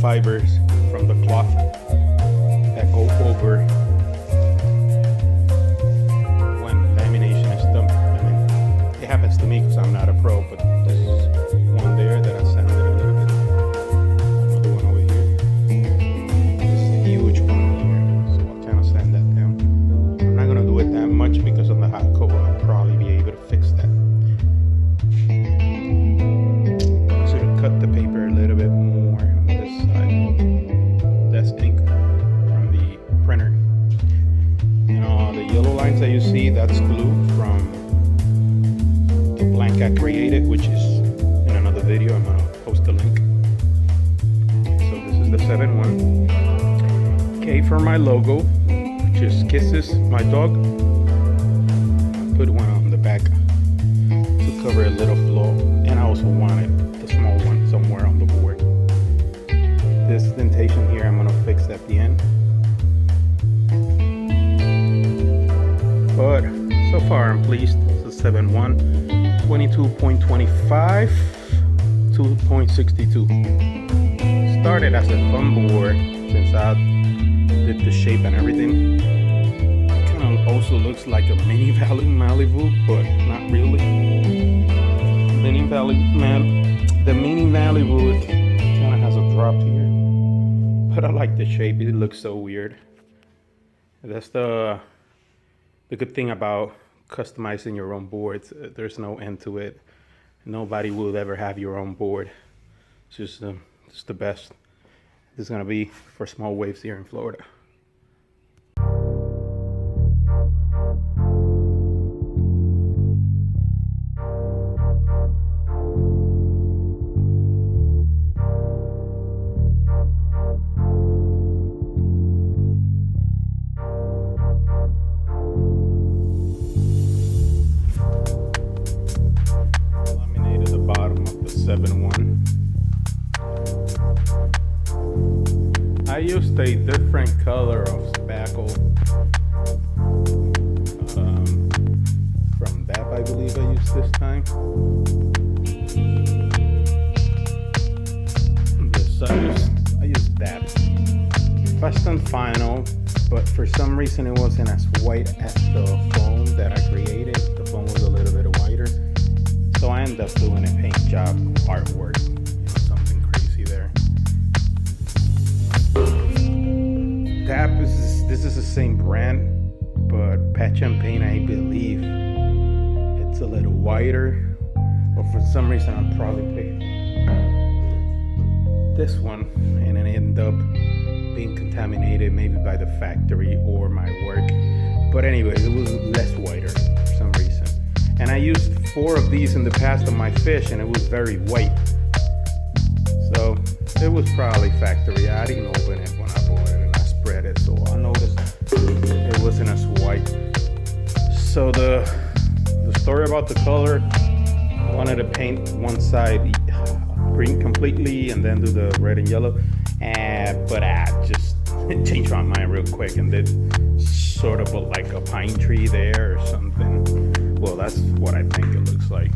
Fibers from the cloth that go over when lamination is done. I mean, it happens to me because I'm not a pro, but this is one there that I sanded a little bit. Another one over here. This is a huge one here, so I'll kind of sand that down. I'm not gonna do it that much because on the hot coat I'll probably be able to fix that. So to cut the paper a little bit more. That's ink from the printer. The yellow lines that you see, that's glue from the blank I created, which is in another video. I'm gonna post a link. So this is the 7-1. K for my logo, which is Kisses, my dog. I put one on the back to cover a little flaw, and I also wanted the small one somewhere on the board. This indentation here I'm gonna fix at the end. But so far I'm pleased. It's a 7-1, 22.25, 2.62. Started as a Funboard since I did the shape and everything. Kind of also looks like a mini Malibu, but not really. The mini Malibu kind of has a drop here. But I like the shape, it looks so weird. That's the good thing about customizing your own boards. There's no end to it. Nobody will ever have your own board. It's just the best. This is gonna be for small waves here in Florida. Laminated the bottom of the 7-1. I used a different color of spackle from that, I believe I used this time. I used that. Fast and Final, but for some reason it wasn't as white as the foam that I created. The foam was a little bit whiter, so I ended up doing a paint job artwork, something crazy there. This is the same brand, but Patch and Paint, I believe it's a little whiter, but for some reason I'll probably pick this one, and it ended up being contaminated maybe by the factory or my work. But anyway, it was less whiter for some reason. And I used 4 of these in the past on my fish, and it was very white. So it was probably factory. I didn't open it when I bought it, and I spread it, so I noticed it wasn't as white. So the story about the color, I wanted to paint one side green completely and then do the red and yellow, but I just changed my mind real quick and did sort of like a pine tree there or something. Well, that's what I think it looks like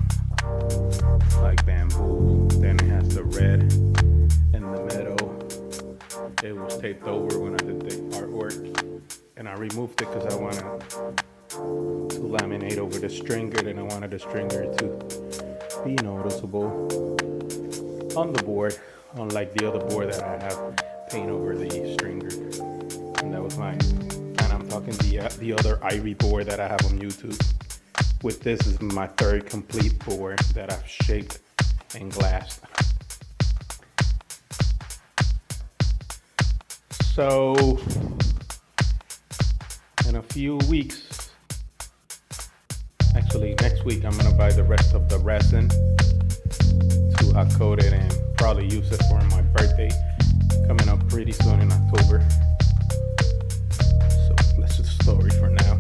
bamboo. Then it has the red in the middle. It was taped over when I did the artwork, and I removed it because I wanted to laminate over the stringer, and I wanted the stringer to be noticeable on the board, unlike the other board that I have paint over the stringer. And that was mine. And I'm talking the other Ivory board that I have on YouTube. With this is my third complete board that I've shaped and glassed. So in a few weeks, actually next week, I'm gonna buy the rest of the resin to hot coat it and probably use it for my birthday coming up pretty soon in October. So that's the story for now.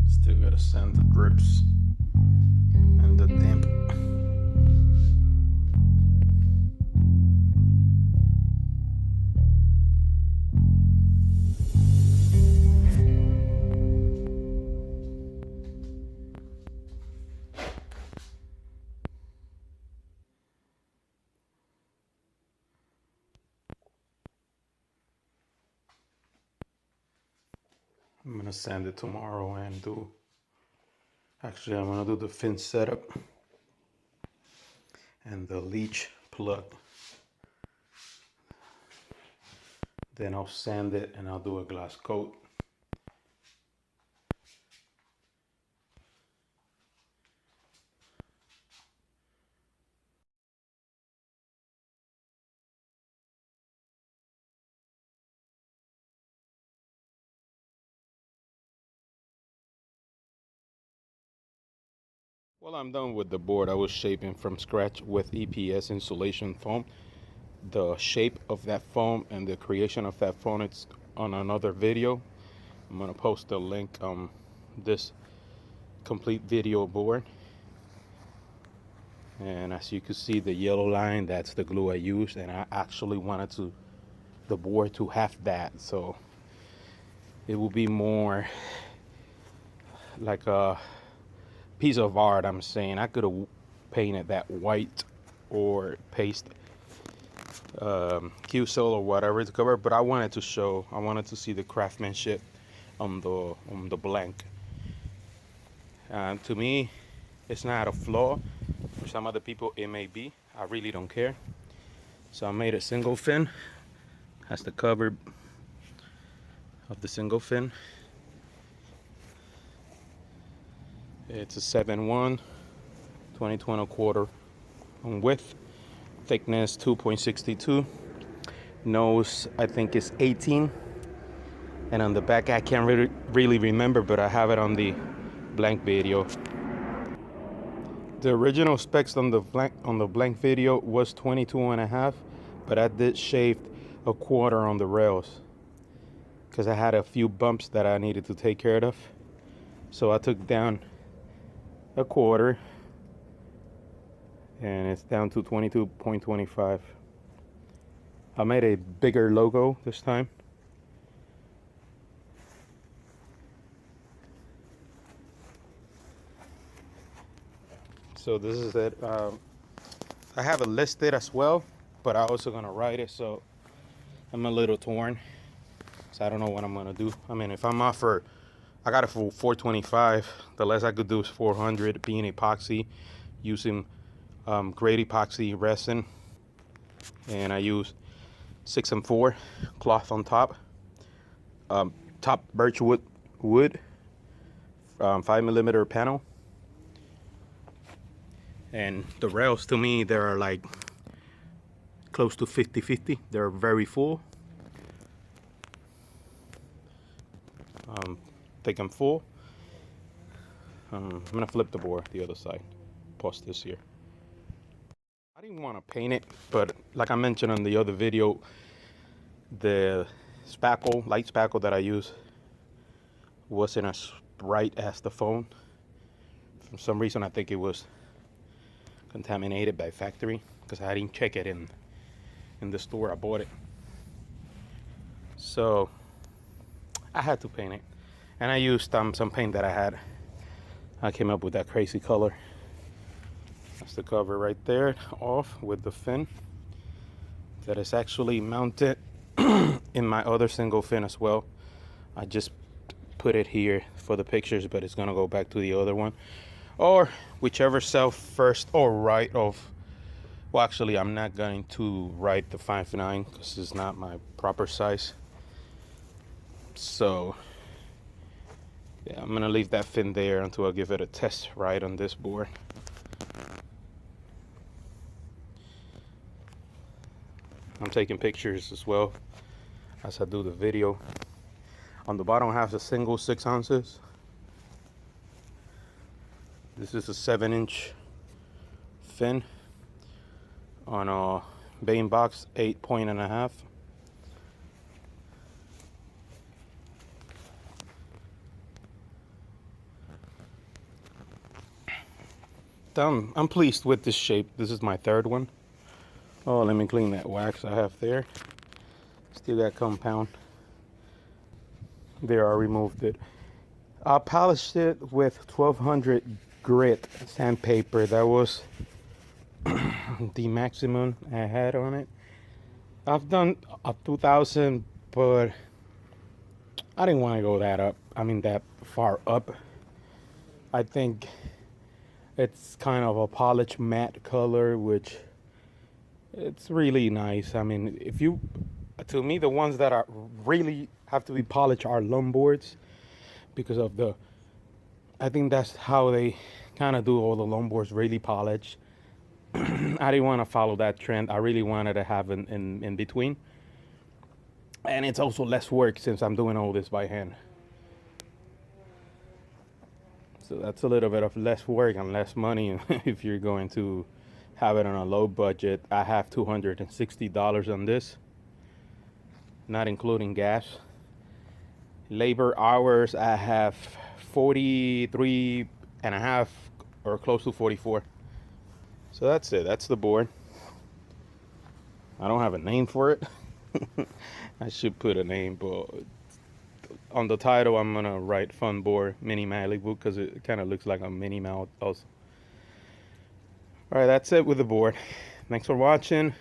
Still gotta sand the drips and the damp. I'm gonna sand it tomorrow and I'm gonna do the fin setup and the leech plug. Then I'll sand it and I'll do a glass coat. Well, I'm done with the board. I was shaping from scratch with EPS insulation foam. The shape of that foam and the creation of that foam, it's on another video. I'm gonna post a link on this complete video board. And as you can see, the yellow line, that's the glue I used, and I actually wanted the board to have that, so it will be more like a piece of art. I'm saying I could have painted that white or paste Q-Cell or whatever to cover, but I wanted to see the craftsmanship on the blank. To me, it's not a flaw. For some other people it may be. I really don't care. So I made a single fin. Has the cover of the single fin. It's a 7-1 20/1/4 on width, thickness 2.62, nose I think is 18, and on the back I can't really remember, but I have it on the blank video. The original specs on the blank video was 22.5, but I did shave a quarter on the rails because I had a few bumps that I needed to take care of, so I took down a quarter and it's down to 22.25. I made a bigger logo this time. So this is it. I have it listed as well, but I'm also gonna write it, so I'm a little torn, so I don't know what I'm gonna do. I mean, if I'm offered, I got it for $425. The less I could do is $400, being epoxy, using grade epoxy resin, and I use 6M4 cloth on top. Top birch wood, 5mm panel, and the rails, to me, they're like close to 50-50. They're very full. Think I'm full. I'm gonna flip the board the other side. Pause this here. I didn't want to paint it, but like I mentioned on the other video, the spackle, light spackle that I use wasn't as bright as the phone. For some reason, I think it was contaminated by factory, because I didn't check it in the store I bought it. So I had to paint it, and I used some paint that I had. I came up with that crazy color. That's the cover right there, off with the fin that is actually mounted in my other single fin as well. I just put it here for the pictures, but it's gonna go back to the other one, or whichever self first or right of. Well, actually, I'm not going to write the 5.9 because it's not my proper size. So yeah, I'm gonna leave that fin there until I give it a test ride on this board. I'm taking pictures as well as I do the video. On the bottom half, a single 6 ounces. This is a 7-inch fin on a Bane box 8.5. I'm pleased with this shape. This is my third one. Oh, let me clean that wax I have there. Still got compound. There, I removed it. I polished it with 1200 grit sandpaper. That was the maximum I had on it. I've done a 2000, but I didn't want to go that far up. I think it's kind of a polished matte color, which it's really nice. I mean, to me, the ones that are really have to be polished are longboards, because of I think that's how they kind of do all the longboards, really polished. I didn't want to follow that trend. I really wanted to have in between. And it's also less work since I'm doing all this by hand. So that's a little bit of less work and less money if you're going to have it on a low budget. I have $260 on this, not including gas. Labor hours, I have 43 and a half, or close to 44. So that's it. That's the board. I don't have a name for it. I should put a name, but on the title I'm gonna write Funboard Mini Malibu, because it kind of looks like a Minnie Mouse also. All right, that's it with the board. Thanks for watching.